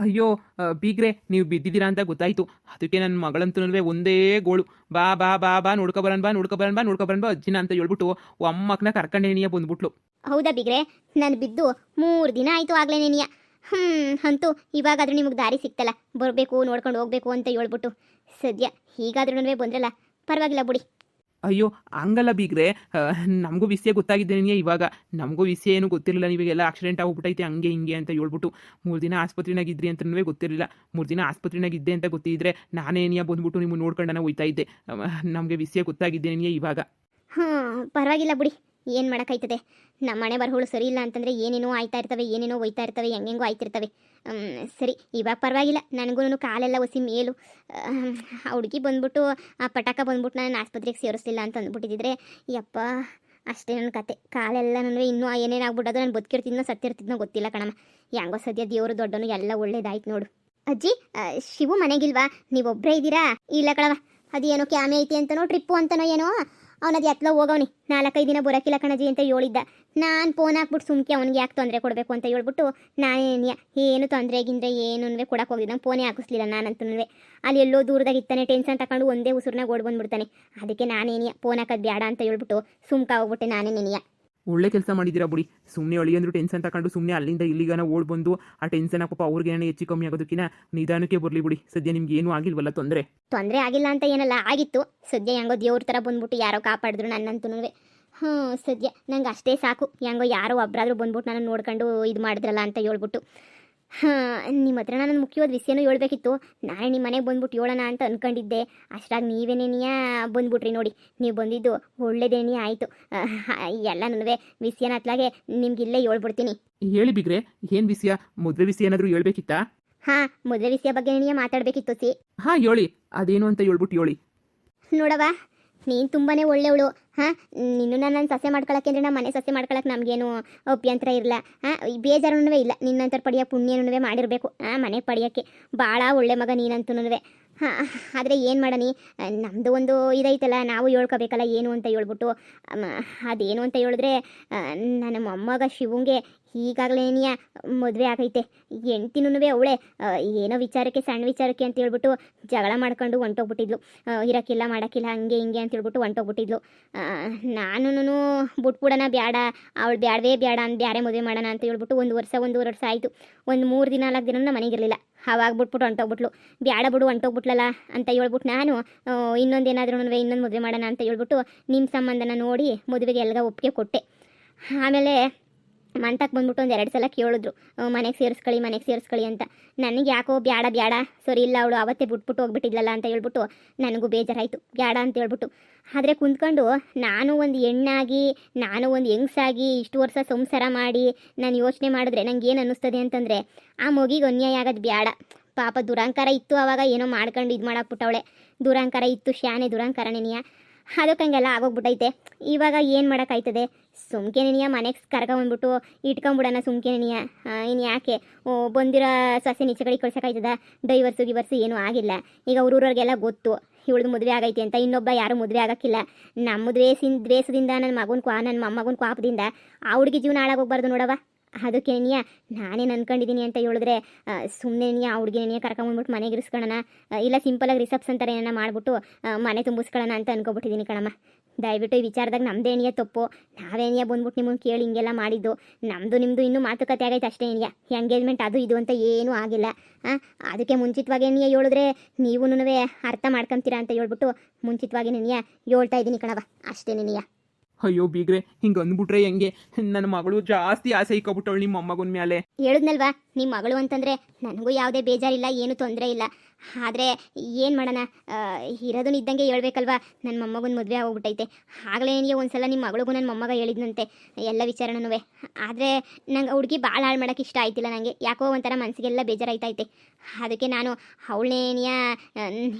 ಅಯ್ಯೋ ಬೀಗ್ರೆ ನೀವು ಬಿದ್ದಿದ್ದೀರಾ ಅಂತ ಗೊತ್ತಾಯ್ತು. ಅದಕ್ಕೆ ನನ್ನ ಮಗಳಂತೂ ಒಂದೇ ಗೋಳು, ಬಾ ಬಾ ಬಾ ಬಾ ನೋಡ್ಕೊಬರನ್ ಬಾ ನೋಡ್ಕೊಬರನ್ ಬಾ ನೋಡ್ಕೊಬರನ್ ಬಾ ಅಜ್ಜಿನ ಅಂತ ಹೇಳ್ಬಿಟ್ಟು ಅಮ್ಮಕ್ಕನ ಕರ್ಕೊಂಡೇನಿಯ ಬಂದ್ಬಿಟ್ಲು. ಹೌದಾ ಬಿಗ್ರೆ, ನಾನು ಬಿದ್ದು 3 ದಿನ ಆಯಿತು ಆಗ್ಲೇ ನೆನಿಯ. ಅಂತೂ ಇವಾಗಾದ್ರೂ ನಿಮಗೆ ದಾರಿ ಸಿಕ್ತಲ್ಲ, ಬರಬೇಕು ನೋಡ್ಕೊಂಡು ಹೋಗ್ಬೇಕು ಅಂತ ಹೇಳ್ಬಿಟ್ಟು. ಸದ್ಯ ಹೀಗಾದ್ರೂ ಬಂದ್ರಲ್ಲ, ಪರವಾಗಿಲ್ಲ ಬಿಡಿ. ಅಯ್ಯೋ ಹಂಗಲ್ಲ ಬೀಗ್ರೆ, ನಮಗೂ ವಿಷಯ ಗೊತ್ತಾಗಿದ್ದೇನೆ ಇವಾಗ. ನಮಗೂ ವಿಷಯ ಏನು ಗೊತ್ತಿರಲಿಲ್ಲ, ನೀವೆಲ್ಲ ಆಕ್ಸಿಡೆಂಟ್ ಆಗ್ಬಿಟ್ಟೈತೆ ಹಂಗೆ ಹಿಂಗೆ ಅಂತ ಹೇಳ್ಬಿಟ್ಟು 3 ದಿನ ಆಸ್ಪತ್ರೆನಾಗಿದ್ರಿ ಅಂತನೂ ಗೊತ್ತಿರಲಿಲ್ಲ. 3 ದಿನ ಆಸ್ಪತ್ರೆನಾಗಿದ್ದೆ ಅಂತ ಗೊತ್ತಿದ್ರೆ ನಾನೇನಿಯ ಬಂದ್ಬಿಟ್ಟು ನಿಮ್ಮನ್ನು ನೋಡ್ಕೊಂಡನ ಹೋಯ್ತಾ ಇದ್ದೆ. ನಮಗೆ ವಿಷಯ ಗೊತ್ತಾಗಿದ್ದೇನೆ ಇವಾಗ. ಪರವಾಗಿಲ್ಲ ಬಿಡಿ, ಏನು ಮಾಡೋಕ್ಕಾಯ್ತದೆ. ನಮ್ಮ ಮನೆ ಬರಹುಳು ಸರಿ ಇಲ್ಲ ಅಂತಂದರೆ ಏನೇನೋ ಆಯ್ತಾ ಇರ್ತವೆ, ಏನೇನೋ ಒಯ್ತಾ ಇರ್ತವೆ, ಹೆಂಗೆಂಗೋ ಆಯ್ತಿರ್ತವೆ. ಸರಿ ಇವಾಗ ಪರವಾಗಿಲ್ಲ, ನನಗೂ ಕಾಲೆಲ್ಲ ಒಸಿ ಮೇಲು. ಆ ಹುಡುಗಿ ಬಂದ್ಬಿಟ್ಟು ಆ ಪಟಾಕ ಬಂದ್ಬಿಟ್ಟು ನಾನು ಆಸ್ಪತ್ರೆಗೆ ಸೇರಿಸ್ಲಿಲ್ಲ ಅಂತ ಅಂದ್ಬಿಟ್ಟಿದ್ರೆ ಯಪ್ಪ, ಅಷ್ಟೇ ನನ್ನ ಕತೆ. ಕಾಲೆಲ್ಲ ಇನ್ನೂ ಏನೇನಾಗ್ಬಿಟ್ಟದು, ನಾನು ಬದುಕಿರ್ತಿದ್ನೋ ಸತ್ತಿರ್ತಿದ್ನೋ ಗೊತ್ತಿಲ್ಲ ಕಣಮ್ಮ. ಹೆಂಗೋ ಸದ್ಯ ದೇವರು ದೊಡ್ಡನು, ಎಲ್ಲ ಒಳ್ಳೇದಾಯ್ತು ನೋಡು. ಅಜ್ಜಿ, ಶಿವು ಮನೆಗಿಲ್ವಾ? ನೀವೊಬ್ಬರೇ ಇದ್ದೀರಾ? ಇಲ್ಲ ಕಣವ, ಅದು ಏನೋ ಕ್ಯಾಮೆ ಐತಿ ಅಂತನೋ ಟ್ರಿಪ್ಪು ಅಂತನೋ ಏನೋ, ಅವನದು ಎತ್ಲ ಹೋಗವನಿ. 4-5 ದಿನ ಬರೋಕಿಲ್ಲ ಕಣಜಿ ಅಂತ ಹೇಳಿದ್ದ. ನಾನು ಫೋನ್ ಹಾಕ್ಬಿಟ್ಟು ಸುಮ್ಕೆ ಅವ್ನಿಗೆ ಯಾಕೆ ತೊಂದರೆ ಕೊಡಬೇಕು ಅಂತ ಹೇಳ್ಬಿಟ್ಟು ನಾನೇನಿಯ ಏನು ತೊಂದರೆ ಗಿಂದ್ರೆ ಏನು ಕೊಡಕ್ಕೆ ಹೋಗಿದ್ದೆ. ನಂಗೆ ಫೋನೇ ಹಾಕಿಸ್ಲಿಲ್ಲ ನಾನಂತೂ. ಅಲ್ಲಿ ಎಲ್ಲೋ ದೂರದಾಗ ಇತ್ತಾನೆ, ಟೆನ್ಷನ್ ತಗೊಂಡು ಒಂದೇ ಉಸುರ್ನಾಗ ಓಡ್ ಬಂದ್ಬಿಡ್ತಾನೆ. ಅದಕ್ಕೆ ನಾನೇನಿಯ ಫೋನ್ ಹಾಕೋದು ಬೇಡ ಅಂತ ಹೇಳ್ಬಿಟ್ಟು ಸುಮ್ಕ ಹೋಗ್ಬಿಟ್ಟೆ ನಾನೇನಿಯ. ಒಳ್ಳೆ ಕೆಲಸ ಮಾಡಿದ್ದೀರಾ ಬಿಡಿ. ಸುಮ್ಮನೆ ಅಳಿ ಅಂದ್ರು ಟೆನ್ಷನ್ ತಗೊಂಡು ಸುಮ್ಮನೆ ಅಲ್ಲಿಂದ ಇಲ್ಲಿಗಾನ ಓಡ್ ಬಂದು ಆ ಟೆನ್ಷನ್ ಪಾಪ ಅವ್ರಿಗೇನೇ ಹೆಚ್ಚು ಕಮ್ಮಿ ಆಗೋದಕ್ಕಿಂತ ನಿಧಾನಕ್ಕೆ ಬರಲಿ ಬಿಡಿ. ಸದ್ಯ ನಿಮ್ಗೆ ಏನೂ ಆಗಿಲ್ವಲ್ಲ ತೊಂದರೆ? ತೊಂದರೆ ಆಗಿಲ್ಲ ಅಂತ ಏನಲ್ಲ, ಆಗಿತ್ತು. ಸದ್ಯ ಹೆಂಗೋ ದೇವ್ರ ಥರ ಬಂದ್ಬಿಟ್ಟು ಯಾರೋ ಕಾಪಾಡಿದ್ರು ನನ್ನಂತೂ. ಸದ್ಯ ನಂಗೆ ಅಷ್ಟೇ ಸಾಕು. ಹೆಂಗೋ ಯಾರೋ ಒಬ್ಬರಾದ್ರೂ ಬಂದ್ಬಿಟ್ಟು ನಾನು ನೋಡ್ಕೊಂಡು ಇದು ಮಾಡಿದ್ರಲ್ಲ ಅಂತ ಹೇಳ್ಬಿಟ್ಟು. ನಿಮ್ಮ ಹತ್ರ ನಾನು ಮುಖ್ಯವಾದ ವಿಷಯನೂ ಹೇಳ್ಬೇಕಿತ್ತು. ನಾಳೆ ನಿಮ್ಮ ಮನೆಗೆ ಬಂದ್ಬಿಟ್ಟು ಹೇಳೋಣ ಅಂತ ಅಂದ್ಕೊಂಡಿದ್ದೆ. ಅಷ್ಟಾಗ ನೀವೇನೇನಿಯ ಬಂದ್ಬಿಟ್ರಿ ನೋಡಿ. ನೀವು ಬಂದಿದ್ದು ಒಳ್ಳೇದೇನೇ ಆಯಿತು. ಎಲ್ಲನೂ ವಿಷಯನ ಹತ್ಲಾಗೆ ನಿಮ್ಗಿಲ್ಲೇ ಹೇಳ್ಬಿಡ್ತೀನಿ. ಹೇಳಿ ಬಿಗ್ರೆ, ಏನು ವಿಷಯ? ಮದುವೆ ವಿಷಯ ಏನಾದರೂ ಹೇಳ್ಬೇಕಿತ್ತಾ? ಮದುವೆ ವಿಷಯ ಬಗ್ಗೆ ಏನಿಯ ಮಾತಾಡಬೇಕಿತ್ತು ಸಿ. ಹೇಳಿ, ಅದೇನು ಅಂತ ಹೇಳ್ಬಿಟ್ಟು ಹೇಳಿ. ನೋಡವಾ, ನೀನು ತುಂಬಾ ಒಳ್ಳೆವಳು. ನಿನ್ನೂ ನನ್ನ ಸಸ್ಯ ಮಾಡ್ಕೊಳಕ್ಕೆ ಅಂದರೆ ನಮ್ಮ ಮನೆ ಸಸ್ಯ ಮಾಡ್ಕೊಳಕ್ಕೆ ನಮಗೇನು ಅಭ್ಯಂತರ ಇರಲ್ಲ. ಬೇಜಾರೂ ಇಲ್ಲ. ನಿನ್ನಂತರ ಪಡೆಯೋ ಪುಣ್ಯನೂ ಮಾಡಿರಬೇಕು ಮನೆಗೆ ಪಡೆಯೋಕ್ಕೆ. ಭಾಳ ಒಳ್ಳೆ ಮಗ ನೀನಂತೂ. ಆದರೆ ಏನು ಮಾಡನಿ, ನಮ್ಮದು ಒಂದು ಇದೈತಲ್ಲ, ನಾವು ಹೇಳ್ಕೊಬೇಕಲ್ಲ ಏನು ಅಂತ ಹೇಳ್ಬಿಟ್ಟು. ಅದೇನು ಅಂತ ಹೇಳಿದ್ರೆ, ನನ್ನ ಮೊಮ್ಮಗ ಶಿವಂಗೆ ಈಗಾಗಲೇನಿಯ ಮದುವೆ ಆಗೈತೆ. ಹೆಂಡ್ತಿನೂ ಅವಳೆ ಏನೋ ವಿಚಾರಕ್ಕೆ, ಸಣ್ಣ ವಿಚಾರಕ್ಕೆ ಅಂತ ಹೇಳ್ಬಿಟ್ಟು ಜಗಳ ಮಾಡ್ಕೊಂಡು ಹೊಂಟೋಗ್ಬಿಟ್ಟಿದ್ಲು. ಇರೋಕ್ಕಿಲ್ಲ ಮಾಡೋಕ್ಕಿಲ್ಲ ಹಂಗೆ ಹಿಂಗೆ ಅಂತ ಹೇಳ್ಬಿಟ್ಟು ಹೊಂಟೋಗ್ಬಿಟ್ಟಿದ್ಲು. ನಾನು ಬಿಟ್ಬಿಡೋಣ, ಬೇಡ ಅವಳು ಬೇಡವೇ ಬೇಡ ಅಂತ ಬೇರೆ ಮದುವೆ ಮಾಡೋಣ ಅಂತ ಹೇಳ್ಬಿಟ್ಟು 1 ವರ್ಷ ಆಯಿತು. ಒಂದು 3 ದಿನ 4 ದಿನ ಮನೆಗಿರಲಿಲ್ಲ. ಅವಾಗ ಬಿಟ್ಬಿಟ್ಟು ಹೊಂಟೋಗ್ಬಿಟ್ಲು. ಬೇಡ ಬಿಡು ಹೊಂಟೋಗ್ಬಿಟ್ಲಲ್ಲ ಅಂತ ಹೇಳ್ಬಿಟ್ಟು ನಾನು ಇನ್ನೊಂದೇನಾದ್ರೂ ಇನ್ನೊಂದು ಮದುವೆ ಮಾಡೋಣ ಅಂತ ಹೇಳ್ಬಿಟ್ಟು ನಿಮ್ಮ ಸಂಬಂಧನ ನೋಡಿ ಮದುವೆಗೆ ಎಲ್ಗ ಒಪ್ಪಿಗೆ ಕೊಟ್ಟೆ. ಆಮೇಲೆ ಮಂಟಕ್ಕೆ ಬಂದ್ಬಿಟ್ಟು 2 ಸಲ ಕೇಳಿದ್ರು, ಮನೆಗೆ ಸೇರಿಸ್ಕೊಳ್ಳಿ ಅಂತ. ನನಗೆ ಯಾಕೋ ಬೇಡ ಸರಿ ಇಲ್ಲ, ಅವಳು ಅವತ್ತೇ ಬಿಟ್ಬಿಟ್ಟು ಹೋಗ್ಬಿಟ್ಟಿದ್ಲಲ್ಲ ಅಂತ ಹೇಳ್ಬಿಟ್ಟು ನನಗೂ ಬೇಜಾರಾಯಿತು, ಬೇಡ ಅಂತ ಹೇಳ್ಬಿಟ್ಟು. ಆದರೆ ಕುಂತ್ಕೊಂಡು ನಾನು ಒಂದು ಹೆಣ್ಣಾಗಿ, ನಾನು ಒಂದು ಹೆಂಗಸಾಗಿ ಇಷ್ಟು ವರ್ಷ ಸಂಸಾರ ಮಾಡಿ ನಾನು ಯೋಚನೆ ಮಾಡಿದ್ರೆ ನಂಗೆ ಏನು ಅನ್ನಿಸ್ತದೆ ಅಂತಂದರೆ, ಆ ಮಗಿಗೆ ಅನ್ಯಾಯ ಆಗೋದು ಬೇಡ. ಪಾಪ ದುರಂಕಾರ ಇತ್ತು, ಆವಾಗ ಏನೋ ಮಾಡ್ಕೊಂಡು ಇದು ಮಾಡಾಕ್ಬಿಟ್ಟವಳೆ. ದುರಂಕಾರ ಇತ್ತು, ಶಾನೆ ದುರಂಕಾರ ನೆನೆಯ. ಅದಕ್ಕೆ ಹಂಗೆಲ್ಲ ಆಗೋಗ್ಬಿಟ್ಟೈತೆ. ಇವಾಗ ಏನು ಮಾಡೋಕ್ಕಾಯ್ತದೆ? ಸುಮ್ಕೆ ನೆನೆಯ ಮನೆಗೆ ಕರ್ಕೊಂಬಂದ್ಬಿಟ್ಟು ಇಟ್ಕೊಂಬಿಡೋಣ ಸುಮ್ಕೆ ನೆನೆಯ. ಇನ್ನು ಯಾಕೆ ಬಂದಿರೋ ಸೊಸೆ ನೀಚೆ ಕಡೆ ಕಳ್ಸೋಕ್ಕಾಯ್ತದ? ಡೈವರ್ಸು ಏನೂ ಆಗಿಲ್ಲ. ಈಗ ಊರವ್ರಿಗೆಲ್ಲ ಗೊತ್ತು ಇವಳ್ದು ಮದುವೆ ಆಗೈತೆ ಅಂತ. ಇನ್ನೊಬ್ಬ ಯಾರೂ ಮದುವೆ ಆಗೋಕ್ಕಿಲ್ಲ. ನಮ್ಮ ದ್ವೇಷದಿಂದ ನನ್ನ ಮೊಮ್ಮಗನ ಕ್ವಾಪದಿಂದ ಆ ಹುಡುಗಿ ಜೀವನ ಹಾಳಾಗೋಗ್ಬಾರ್ದು ನೋಡವ. ಅದಕ್ಕೆ ನೆನೆಯ ನಾನೇನು ಅನ್ಕೊಂಡಿದ್ದೀನಿ ಅಂತ ಹೇಳಿದ್ರೆ, ಸುಮ್ಮನೆ ನೆನೆಯ ಆ ಹುಡುಗಿ ನೆನೆಯ ಕರ್ಕೊಂಬಂದ್ಬಿಟ್ಟು ಮನೆಗೆ ಇರಿಸ್ಕೊಳ್ಳೋಣ, ಇಲ್ಲ ಸಿಂಪಲಾಗಿ ರಿಸೆಪ್ಷನ್ ಥರ ಏನಾರ ಮಾಡಿಬಿಟ್ಟು ಮನೆ ತುಂಬಿಸ್ಕೊಳ್ಳೋಣ ಅಂತ ಅನ್ಕೊಬಿಟ್ಟಿದ್ದೀನಿ ಕಣಮ್ಮ. ದಯವಿಟ್ಟು ಈ ವಿಚಾರದಾಗ ನಮ್ಮದೇನಿಯ ತಪ್ಪು. ನಾವೇನಿಯ ಬಂದ್ಬಿಟ್ಟು ನಿಮ್ಮನ್ನು ಕೇಳಿ ಹಿಂಗೆಲ್ಲ ಮಾಡಿದ್ದು. ನಮ್ಮದು ನಿಮ್ಮದು ಇನ್ನೂ ಮಾತುಕತೆ ಆಗೈತೆ ಅಷ್ಟೇ ಏನಿಯ. ಎಂಗೇಜ್ಮೆಂಟ್ ಅದು ಇದು ಅಂತ ಏನೂ ಆಗಿಲ್ಲ. ಅದಕ್ಕೆ ಮುಂಚಿತವಾಗಿ ಏನಿಯ ಹೇಳಿದ್ರೆ ನೀವು ಅರ್ಥ ಮಾಡ್ಕೊತೀರಾ ಅಂತ ಹೇಳ್ಬಿಟ್ಟು ಮುಂಚಿತವಾಗಿ ನೆನೆಯ ಹೇಳ್ತಾ ಇದ್ದೀನಿ ಕಣವ, ಅಷ್ಟೇ ನೆನೆಯ. ಅಯ್ಯೋ ಬೀಗ್ರೆ, ಹಿಂಗೆ ಅಂದ್ಬಿಟ್ರೆ ಹೆಂಗೆ? ನನ್ನ ಮಗಳು ಜಾಸ್ತಿ ಆಸೆ ಇಕ್ಕೊಬಿಟ್ಟವಳು ನಿಮ್ಮ ಮೊಮ್ಮಗನ ಮೇಲೆ. ಹೇಳಿದ್ನಲ್ವಾ, ನಿಮ್ಮ ಮಗಳು ಅಂತಂದರೆ ನನಗೂ ಯಾವುದೇ ಬೇಜಾರಿಲ್ಲ, ಏನೂ ತೊಂದರೆ ಇಲ್ಲ. ಆದರೆ ಏನು ಮಾಡೋಣ, ಇರೋದು ಇದ್ದಂಗೆ ಹೇಳ್ಬೇಕಲ್ವಾ. ನನ್ನ ಮೊಮ್ಮಗನ ಮದುವೆ ಆಗೋಗ್ಬಿಟ್ಟೈತೆ. ಆಗಲೇ ನನಗೆ ಒಂದು ಸಲ ನಿಮ್ಮ ಮಗಳಿಗೂ ನನ್ನ ಮೊಮ್ಮಗ ಹೇಳಿದ್ನಂತೆ ಎಲ್ಲ ವಿಚಾರಣೂ. ಆದರೆ ನಂಗೆ ಹುಡುಗಿ ಭಾಳ ಹಾಳು ಮಾಡೋಕ್ಕೆ ಇಷ್ಟ ಆಯ್ತಿಲ್ಲ. ನನಗೆ ಯಾಕೋ ಒಂಥರ ಮನಸ್ಸಿಗೆಲ್ಲ ಬೇಜಾರಾಯ್ತೈತೆ. ಅದಕ್ಕೆ ನಾನು ಅವಳೇನಿಯ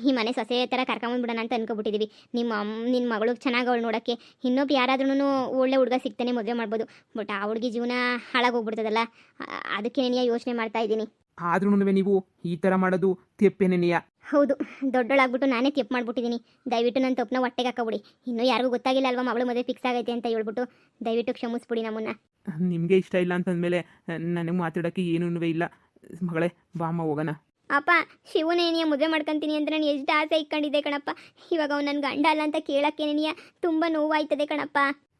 ಈ ಮನೆ ಸೊಸೆ ಥರ ಕರ್ಕೊಂಬಂದ್ಬಿಡೋಣ ಅಂತ ಅನ್ಕೊಬಿಟ್ಟಿದ್ದೀವಿ. ನಿನ್ನ ಮಗಳು ಚೆನ್ನಾಗಿ ಅವಳು ನೋಡೋಕ್ಕೆ. ಇನ್ನೊಬ್ಬ ಯಾರಾದ್ರೂ ಒಳ್ಳೆ ಹುಡುಗ ಸಿಗ್ತಾನೆ ಮದುವೆ ಮಾಡ್ಬೋದು. ಬಟ್ ಆ ಹುಡುಗಿ ಜೀವನ ಹಾಳಾಗೋಗ್ಬಿಡ್ತದಲ್ಲ, ಅದಕ್ಕೆ ನೆನೆಯ ಯೋಚನೆ ಮಾಡ್ತಾ ಇದ್ದೀನಿ. ಆದ್ರೂ ನೀವು ಈ ಥರ ಮಾಡೋದು ತೆಪ್ಪೇನೆನೆಯ? ಹೌದು, ದೊಡ್ಡೋಳಾಗ್ಬಿಟ್ಟು ನಾನೇ ತಪ್ಪು ಮಾಡ್ಬಿಟ್ಟಿದ್ದೀನಿ. ದಯವಿಟ್ಟು ನನ್ನ ತಪ್ಪನ್ನ ಹೊಟ್ಟೆಗೆ ಹಾಕಬಿಡಿ. ಇನ್ನೂ ಯಾರಿಗೂ ಗೊತ್ತಾಗಿಲ್ಲ ಅಲ್ವಾ ಮಗಳು ಮದುವೆ ಫಿಕ್ಸ್ ಆಗೈತೆ ಅಂತ ಹೇಳ್ಬಿಟ್ಟು. ದಯವಿಟ್ಟು ಕ್ಷಮಿಸ್ಬಿಡಿ ನಮ್ಮನ್ನ. ನಿಮಗೆ ಇಷ್ಟ ಇಲ್ಲ ಅಂತಂದಮೇಲೆ ನನಗೆ ಮಾತಾಡೋಕ್ಕೆ ಏನೂ ಇಲ್ಲ. ಮಗಳೇ ಬಾಮ್ಮ ಹೋಗೋಣ. ಅಪ್ಪ ಶಿವನೇನಿಯ ಮದುವೆ ಮಾಡ್ಕೊಂತೀನಿ ಅಂತ ನಾನು ಎಷ್ಟು ಆಸೆ ಇಟ್ಕೊಂಡಿದ್ದೆ ಕಣಪ್ಪ. ಇವಾಗ ಅವ್ನು ನನ್ನ ಗಂಡ ಅಲ್ಲ ಅಂತ ಕೇಳೋಕ್ಕೇನೆನಿಯ ತುಂಬ ನೋವಾಯ್ತದೆ ಕಣಪ್ಪ.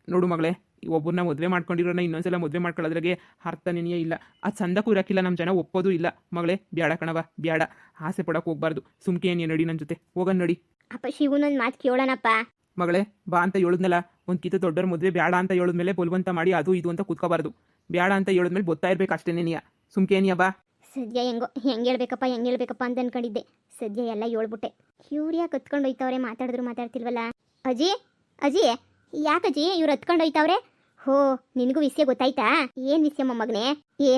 ನೋಡು ಮಗಳೇ, ಒಬ್ಬರನ್ನ ಮದುವೆ ಮಾಡ್ಕೊಂಡಿರೋನ ಇನ್ನೊಂದ್ಸಲ ಮದುವೆ ಮಾಡ್ಕೊಳ್ಳೋದ್ರಾಗೆ ಅರ್ಥನೇ ಇಲ್ಲ. ಅದು ಚಂದಕ್ಕೂ ಇರೋಕ್ಕಿಲ್ಲ, ನಮ್ಮ ಜನ ಒಪ್ಪೋದು ಇಲ್ಲ. ಮಗಳೇ ಬ್ಯಾಡ ಕಣವ, ಬ್ಯಾಡ, ಆಸೆ ಪಡೋಕೆ ಹೋಗ್ಬಾರ್ದು. ಸುಮ್ಕೆ ಏನೇ ನಡಿ ನನ್ನ ಜೊತೆ, ಹೋಗೋಣ ನಡಿ. ಅಪ್ಪ ಶಿವನೊಂದು ಮಾತು ಕೇಳೋಣಪ್ಪ. ಮಗಳೇ ಬಾ ಅಂತ ಹೇಳಿದ್ನಲ್ಲ, ಒಂದು ಕಿತ್ತು ದೊಡ್ಡರ ಮದುವೆ ಬ್ಯಾಡ ಅಂತ ಹೇಳಿದ್ಮೇಲೆ ಬಲವಂತ ಮಾಡಿ ಅದು ಇದು ಅಂತ ಕೂತ್ಕೋಬಾರ್ದು. ಬ್ಯಾಡ ಅಂತ ಹೇಳಿದ್ಮೇಲೆ ಗೊತ್ತಾ ಇರ್ಬೇಕು ಅಷ್ಟೇನೇನಿಯ. ಸುಮ್ಕೆ ಏನಿಯ ಬಾ. ಸದ್ಯ ಹೆಂಗೆ ಹೇಳ್ಬೇಕಪ್ಪ ಅಂತ ಅನ್ಕೊಂಡಿದ್ದೆ. ಸದ್ಯ ಎಲ್ಲ ಹೇಳ್ಬಿಟ್ಟೆ. ಇವ್ರು ಕತ್ಕೊಂಡು ಹೋಯ್ತವ್ರೆ, ಮಾತಾಡಿದ್ರು ಮಾತಾಡ್ತಿಲ್ವಲ್ಲ. ಅಜ್ಜಿ ಅಜ್ಜಿ ಯಾಕಜ್ಜಿ ಇವ್ರು ಹತ್ಕೊಂಡು ಹೋಯ್ತವ್ರೆ? ಹೋ ನಿನಗೂ ವಿಷಯ ಗೊತ್ತಾಯ್ತಾ? ಏನು ವಿಷಯ ಮೊಮ್ಮಗನೇ?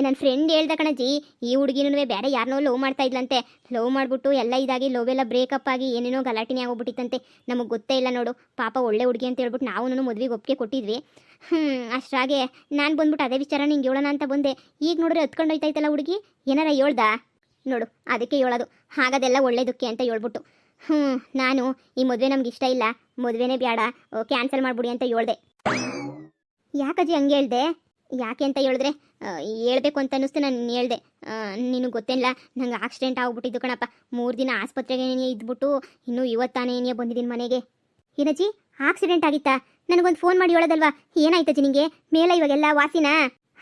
ನನ್ನ ಫ್ರೆಂಡ್ ಹೇಳ್ದ ಕಣಜ್ಜಿ, ಈ ಹುಡುಗಿನೂ ಬೇರೆ ಯಾರನ್ನೋ ಲವ್ ಮಾಡ್ತಾ ಇದ್ಲಂತೆ. ಲವ್ ಮಾಡ್ಬಿಟ್ಟು ಎಲ್ಲ ಇದಾಗಿ ಲವ್ ಎಲ್ಲ ಬ್ರೇಕಪ್ ಆಗಿ ಏನೇನೋ ಗಲಾಟೆನೇ ಆಗೋಗ್ಬಿಟ್ಟಿತ್ತಂತೆ. ನಮಗೆ ಗೊತ್ತೇ ಇಲ್ಲ ನೋಡು. ಪಾಪ ಒಳ್ಳೆ ಹುಡುಗಿ ಅಂತ ಹೇಳ್ಬಿಟ್ಟು ನಾವು ಮದುವೆಗೆ ಒಪ್ಪಿಗೆ ಕೊಟ್ಟಿದ್ವಿ. ಅಷ್ಟಾಗೆ ನಾನು ಬಂದ್ಬಿಟ್ಟು ಅದೇ ವಿಚಾರ ನಿಂಗೆ ಹೇಳೋಣ ಅಂತ ಬಂದೆ. ಈಗ ನೋಡ್ರೆ ಹತ್ಕೊಂಡು ಹೋಯ್ತಾಯ್ತಲ್ಲ ಹುಡುಗಿ, ಏನಾರ ಹೇಳ್ದಾ ನೋಡು? ಅದಕ್ಕೆ ಹೇಳೋದು, ಹಾಗದೆಲ್ಲ ಒಳ್ಳೇದಕ್ಕೆ ಅಂತ ಹೇಳ್ಬಿಟ್ಟು. ನಾನು ಈ ಮದುವೆ ನಮ್ಗೆ ಇಷ್ಟ ಇಲ್ಲ, ಮದುವೆನೇ ಬೇಡ, ಕ್ಯಾನ್ಸಲ್ ಮಾಡ್ಬಿಡಿ ಅಂತ ಹೇಳ್ದೆ. ಯಾಕಜ್ಜಿ ಹಂಗೆ ಹೇಳ್ದೆ? ಯಾಕೆ ಅಂತ ಹೇಳಿದ್ರೆ ಹೇಳ್ಬೇಕು ಅಂತ ಅನ್ನಿಸ್ತು. ನಾನು ಹೇಳ್ದೆ, ನಿನಗೆ ಗೊತ್ತೇನಿಲ್ಲ, ನಂಗೆ ಆಕ್ಸಿಡೆಂಟ್ ಆಗ್ಬಿಟ್ಟಿದ್ದು ಕಣಪ್ಪ. 3 ದಿನ ಆಸ್ಪತ್ರೆಗೆ ಇದ್ಬಿಟ್ಟು ಇನ್ನೂ ಇವತ್ತಾನೇ ಬಂದಿದ್ದೀನಿ ಮನೆಗೆ. ಏನಜ್ಜಿ ಆಕ್ಸಿಡೆಂಟ್ ಆಗಿತ್ತಾ? ನನಗೊಂದು ಫೋನ್ ಮಾಡಿ ಹೇಳೋದಲ್ವಾ? ಏನಾಯ್ತಜ್ಜಿ ನಿಂಗೆ? ಮೇಲೆ ಇವಾಗೆಲ್ಲ ವಾಸಿನಾ?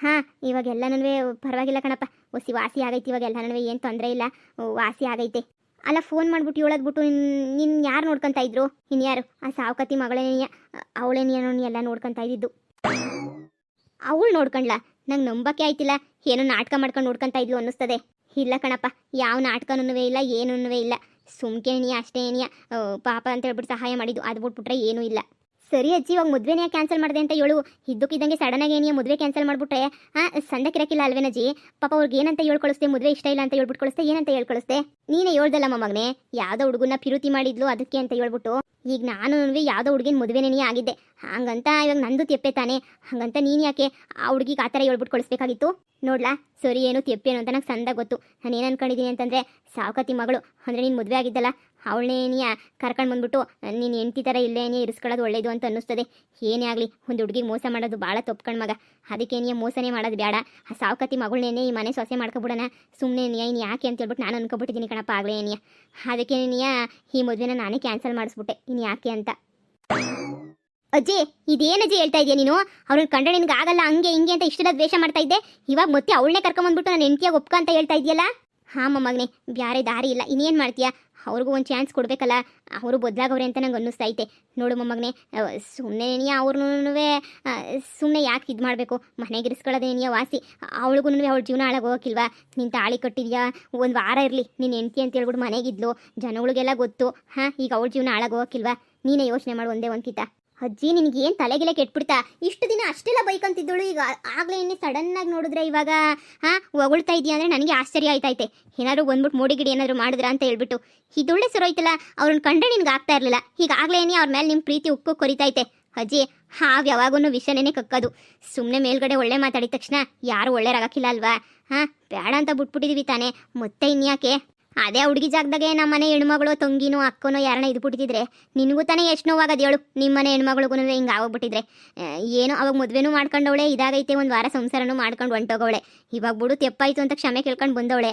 ಹಾಂ ಇವಾಗೆಲ್ಲನೂ ಪರವಾಗಿಲ್ಲ ಕಣಪ್ಪ, ಹೊಸಿ ವಾಸಿ ಆಗೈತಿ. ಇವಾಗೆಲ್ಲನೂ ಏನು ತೊಂದರೆ ಇಲ್ಲ, ವಾಸಿ ಆಗೈತೆ. ಅಲ್ಲ ಫೋನ್ ಮಾಡಿಬಿಟ್ಟು ಹೇಳೋದ್ಬಿಟ್ಟು ನಿನ್ನ ಯಾರು ನೋಡ್ಕೊತಾ ಇದ್ರು? ಇನ್ಯಾರು? ಆ ಸಾವುಕತಿ ಮಗಳೇನಿಯ, ಅವಳೇನಿಯನೋ ಎಲ್ಲ ನೋಡ್ಕೊತಾ ಇದ್ದಿದ್ದು. ಅವಳು ನೋಡ್ಕೊಂಡ್ಲ? ನಂಗೆ ನಂಬಕ್ಕೆ ಆಯ್ತಿಲ್ಲ. ಏನೋ ನಾಟಕ ಮಾಡ್ಕೊಂಡು ನೋಡ್ಕೊತಾ ಇದ್ಲು ಅನ್ನಿಸ್ತದೆ. ಇಲ್ಲ ಕಣಪ್ಪ, ಯಾವ ನಾಟಕನೂ ಇಲ್ಲ, ಏನೂ ಇಲ್ಲ. ಸುಮ್ಕೇನಿಯ ಅಷ್ಟೇ ಏನಿಯ ಪಾಪ ಅಂತ ಹೇಳ್ಬಿಟ್ಟು ಸಹಾಯ ಮಾಡಿದ್ದು, ಅದು ಬಿಟ್ಬಿಟ್ರೆ ಏನೂ ಇಲ್ಲ. ಸರಿ ಅಜ್ಜಿ, ಇವಾಗ ಮದುವೆನೇ ಕ್ಯಾನ್ಸಲ್ ಮಾಡಿದೆ ಅಂತ ಹೇಳು. ಇದ್ದಕ್ಕಿದ್ದಂಗೆ ಸಡನ್ನಾಗಿ ಏನಿಯ ಮದುವೆ ಕ್ಯಾನ್ಸಲ್ ಮಾಡಿಬಿಟ್ರೆ ಸಂದಕ್ಕಿರಕ್ಕಿಲ್ಲ ಅಲ್ವೇನಜ್ಜಿ? ಪಾಪ ಅವ್ರಿಗೆ ಏನಂತ ಹೇಳ್ಕೊಳಿಸ್ತೆ? ಮದುವೆ ಇಷ್ಟ ಇಲ್ಲ ಅಂತ ಹೇಳ್ಬಿಟ್ಟು ಕಳಿಸ್ತೆ, ಏನಂತ ಹೇಳ್ಕೊಳಿಸ್ತೆ? ನೀನೇ ಹೇಳ್ದಲ್ಲ ಮಗನೇ, ಯಾವುದೋ ಹುಡುಗನ ಪಿರುತಿ ಮಾಡಿದ್ಲು ಅದಕ್ಕೆ ಅಂತ ಹೇಳ್ಬಿಟ್ಟು. ಈಗ ನಾನು ಯಾವುದೋ ಹುಡುಗಿನ ಮದುವೆನೇ ಆಗಿದ್ದೆ, ಹಂಗಂತ ಇವಾಗ ನಂದು ತೆಪ್ಪೆ ತಾನೆ. ಹಂಗಂತ ನೀನು ಯಾಕೆ ಆ ಹುಡುಗಿಗೆ ಆ ಥರ ಹೇಳ್ಬಿಟ್ಟು ಕಳಿಸ್ಬೇಕಾಗಿತ್ತು? ನೋಡ್ಲಾ, ಸರಿ ಏನು ತೆಪ್ಪೇನು ಅಂತ ನಂಗೆ ಸಂದ ಗೊತ್ತು. ನಾನು ಏನು ಅನ್ಕೊಂಡಿದ್ದೀನಿ ಅಂತಂದರೆ, ಸಾವುಕತಿ ಮಗಳು ಅಂದರೆ ನೀನು ಮದುವೆ ಆಗಿದ್ದಲ್ಲ, ಅವಳನ್ನೇ ಕರ್ಕೊಂಡು ಬಂದ್ಬಿಟ್ಟು ನೀನು ಹೆಂಡ್ತಿ ಥರ ಇಲ್ಲೇನೇ ಇರಿಸ್ಕೊಳ್ಳೋದು ಒಳ್ಳೇದು ಅಂತ ಅನ್ನಿಸ್ತದೆ. ಏನೇ ಆಗಲಿ, ಒಂದು ಹುಡುಗಿಗೆ ಮೋಸ ಮಾಡೋದು ಭಾಳ ತಪ್ಕೊಂಡು ಮಗ. ಅದಕ್ಕೇನೇ ಮೋಸನೇ ಮಾಡೋದು ಬೇಡ. ಆ ಸಾವುಕತಿ ಮಗಳನ್ನೇನೆ ಈ ಮನೆ ಸೊಸೆ ಮಾಡ್ಕೊಬಿಡೋಣ ಸುಮ್ಮನೆ. ಇನ್ನು ಯಾಕೆ ಅಂತ ಹೇಳ್ಬಿಟ್ಟು ನಾನು ಅನ್ಕೊಬಿಟ್ಟಿದ್ದೀನಿ ಕಣಪ್ಪ ಆಗಲೇ ಏನಿಯ. ಅದಕ್ಕೆ ಈ ಮದುವೆನ ನಾನೇ ಕ್ಯಾನ್ಸಲ್ ಮಾಡಿಸ್ಬಿಟ್ಟೆ. ಇನ್ನು ಯಾಕೆ ಅಂತ. ಅಜ್ಜಿ ಇದೇನಜ್ಜಿ ಹೇಳ್ತಾ ಇದೆಯಾ ನೀನು? ಅವ್ರನ್ನ ಕಂಡ್ರೆ ನಿನ್ಗೆ ಆಗಲ್ಲ ಹಂಗೆ ಹಿಂಗೆ ಅಂತ ಇಷ್ಟೆಲ್ಲ ದ್ವೇಷ ಮಾಡ್ತಾ ಇದ್ದೆ. ಇವಾಗ ಮತ್ತೆ ಅವಳನ್ನೇ ಕರ್ಕೊಂಬಂದ್ಬಿಟ್ಟು ನಾನು ಹೆಂಡ್ತಿಯಾಗ ಒಪ್ಕ ಅಂತ ಹೇಳ್ತಾ ಇದೆಯಲ್ಲ? ಹಾಂ ಮೊಮ್ಮಗನೇ, ಬ್ಯಾರೆ ದಾರಿ ಇಲ್ಲ. ಇನ್ನೇನು ಮಾಡ್ತೀಯಾ? ಅವ್ರಿಗೂ ಒಂದು ಚಾನ್ಸ್ ಕೊಡಬೇಕಲ್ಲ. ಅವರು ಬದಲಾಗವ್ರೆ ಅಂತ ನಂಗೆ ಅನ್ನಿಸ್ತೈತೆ. ನೋಡು ಮೊಮ್ಮಗನೇ, ಸುಮ್ಮನೆ ಅವ್ರನ್ನೂ ಸುಮ್ಮನೆ ಯಾಕೆ ಇದು ಮಾಡಬೇಕು? ಮನೆಗಿರಿಸ್ಕೊಳ್ಳೋದೇನಿಯ ವಾಸಿ. ಅವಳಿಗೂ ಅವಳ ಜೀವನ ಹಾಳಾಗಿ ಹೋಗೋಕ್ಕಿಲ್ವಾ? ನೀನು ತಾಳಿ ಕಟ್ಟಿದ್ಯಾ, ಒಂದು ವಾರ ಇರಲಿ ನಿನ್ನ ಹೆಂಡ್ತಿ ಅಂತ ಹೇಳ್ಬಿಟ್ಟು ಮನೆಗಿದ್ಲು, ಜನಗಳಿಗೆಲ್ಲ ಗೊತ್ತು. ಹಾಂ, ಈಗ ಅವಳ ಜೀವನ ಹಾಳಾಗಿ ಹೋಗೋಕ್ಕಿಲ್ವಾ? ನೀನೇ ಯೋಚನೆ ಮಾಡು ಒಂದೇ ಒಂದು ಕಿತ. ಅಜ್ಜಿ ನಿನಗೆ ಏನು ತಲೆಗಿಲೆ ಕೆಟ್ಬಿಡ್ತಾ? ಇಷ್ಟು ದಿನ ಅಷ್ಟೆಲ್ಲ ಬೈಕಂತಿದ್ದಳು, ಈಗ ಆಗಲೇ ಇನ್ನೇ ಸಡನ್ನಾಗಿ ನೋಡಿದ್ರೆ ಇವಾಗ ಹೊಗಳ್ತಾ ಇದೆಯಾ ಅಂದರೆ ನನಗೆ ಆಶ್ಚರ್ಯ ಆಯ್ತೈತೆ. ಏನಾದ್ರು ಬಂದ್ಬಿಟ್ಟು ಮೋಡಿಗಿಡಿ ಏನಾದ್ರು ಮಾಡಿದ್ರಾ ಅಂತ ಹೇಳ್ಬಿಟ್ಟು. ಇದೊಳ್ಳೆ ಸರೋಯ್ತಲ್ಲ, ಅವ್ರನ್ನ ಕಂಡ್ರೆ ನಿನ್ಗೆ ಆಗ್ತಾ ಇರಲಿಲ್ಲ, ಈಗ ಆಗ್ಲೇನೇ ಅವ್ರ ಮೇಲೆ ನಿಮ್ಮ ಪ್ರೀತಿ ಉಕ್ಕು ಕೊರಿತೈತೆ. ಅಜ್ಜಿ ಹಾವು ಯಾವಾಗೂ ವಿಷಯನೇ ಕಕ್ಕೋದು. ಸುಮ್ಮನೆ ಮೇಲ್ಗಡೆ ಒಳ್ಳೆ ಮಾತಾಡಿದ ತಕ್ಷಣ ಯಾರು ಒಳ್ಳೆಯರಾಗಕ್ಕಿಲ್ಲ ಅಲ್ವಾ? ಹಾಂ, ಬೇಡ ಅಂತ ಬಿಟ್ಬಿಟ್ಟಿದೀವಿ ತಾನೆ, ಮತ್ತೆ ಇನ್ಯಾಕೆ? ಅದೇ ಹುಡುಗಿ ಜಾಗದಾಗೆ ನಮ್ಮ ಮನೆ ಹೆಣ್ಮಗಳು ತಂಗಿನೋ ಅಕ್ಕನೋ ಯಾರನ್ನ ಇದ್ಬಿಟ್ಟಿದ್ರೆ ನಿನಗೂ ತಾನೇ ಎಷ್ಟು ನೋವಾಗದು ಹೇಳು? ನಿಮ್ಮ ಮನೆ ಹೆಣ್ಮಗಳಿಗೂ ಹಿಂಗೆ ಆಗೋಗ್ಬಿಟ್ಟಿದ್ರೆ. ಏನೋ ಅವಾಗ ಮದುವೆನೂ ಮಾಡ್ಕೊಂಡವಳೆ, ಇದಾಗೈತೆ ಒಂದು ವಾರ ಸಂಸಾರನೂ ಮಾಡ್ಕೊಂಡು ಹೊಂಟೋಗವಳೆ. ಇವಾಗ ಬಿಡು ತೆಪ್ಪಾಯಿತು ಅಂತ ಕ್ಷಮೆ ಕೇಳ್ಕೊಂಡು ಬಂದವಳೆ.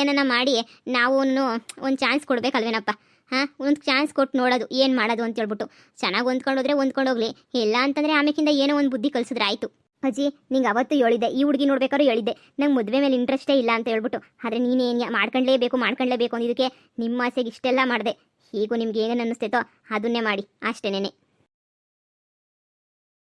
ಏನನ್ನ ಮಾಡಿ ನಾವು ಒಂದು ಚಾನ್ಸ್ ಕೊಡ್ಬೇಕಲ್ವೇನಪ್ಪ? ಹಾಂ, ಒಂದು ಚಾನ್ಸ್ ಕೊಟ್ಟು ನೋಡೋದು ಏನು ಮಾಡೋದು ಅಂತ ಹೇಳ್ಬಿಟ್ಟು. ಚೆನ್ನಾಗಿ ಹೊಂದ್ಕೊಂಡೋದ್ರೆ ಹೊಂದ್ಕೊಂಡೋಗ್ಲಿ, ಇಲ್ಲ ಅಂತಂದರೆ ಆಮೇಕಿಂದ ಏನೋ ಒಂದು ಬುದ್ಧಿ ಕಲಿಸಿದ್ರೆ ಆಯಿತು. ಅಜ್ಜಿ ನಿಂಗೆ ಅವತ್ತು ಹೇಳಿದ್ದೆ, ಈ ಹುಡುಗಿ ನೋಡ್ಬೇಕಾದ್ರೂ ಹೇಳಿದ್ದೆ, ನಂಗೆ ಮದುವೆ ಮೇಲೆ ಇಂಟ್ರೆಸ್ಟೇ ಇಲ್ಲ ಅಂತ ಹೇಳ್ಬಿಟ್ಟು. ಆದರೆ ನೀನೇನು ಮಾಡ್ಕೊಳ್ಳೇಬೇಕು ಅಂದಿದ್ದಕ್ಕೆ ನಿಮ್ಮ ಆಸೆಗೆ ಇಷ್ಟೆಲ್ಲ ಮಾಡಿದೆ. ಹೀಗೂ ನಿಮ್ಗೆ ಏನೇನು ಅನ್ನಿಸ್ತೈತೋ ಅದನ್ನೇ ಮಾಡಿ ಅಷ್ಟೇನೆ.